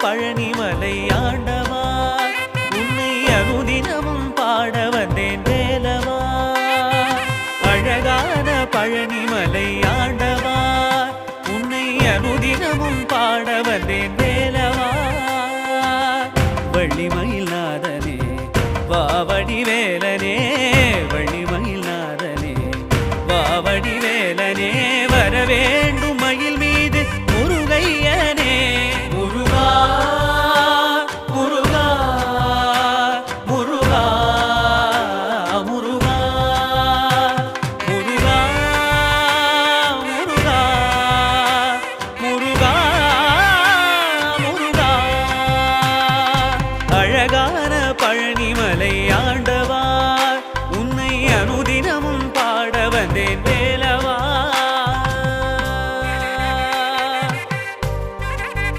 பழனிமலை ஆண்டவா உன்னை அனுதினமும் பாட வந்தேன் வேலவா. அழகான பழனிமலை ஆண்டவா உன்னை அனுதினமும் பாட வந்தேன் வேலவா. வள்ளிமயில்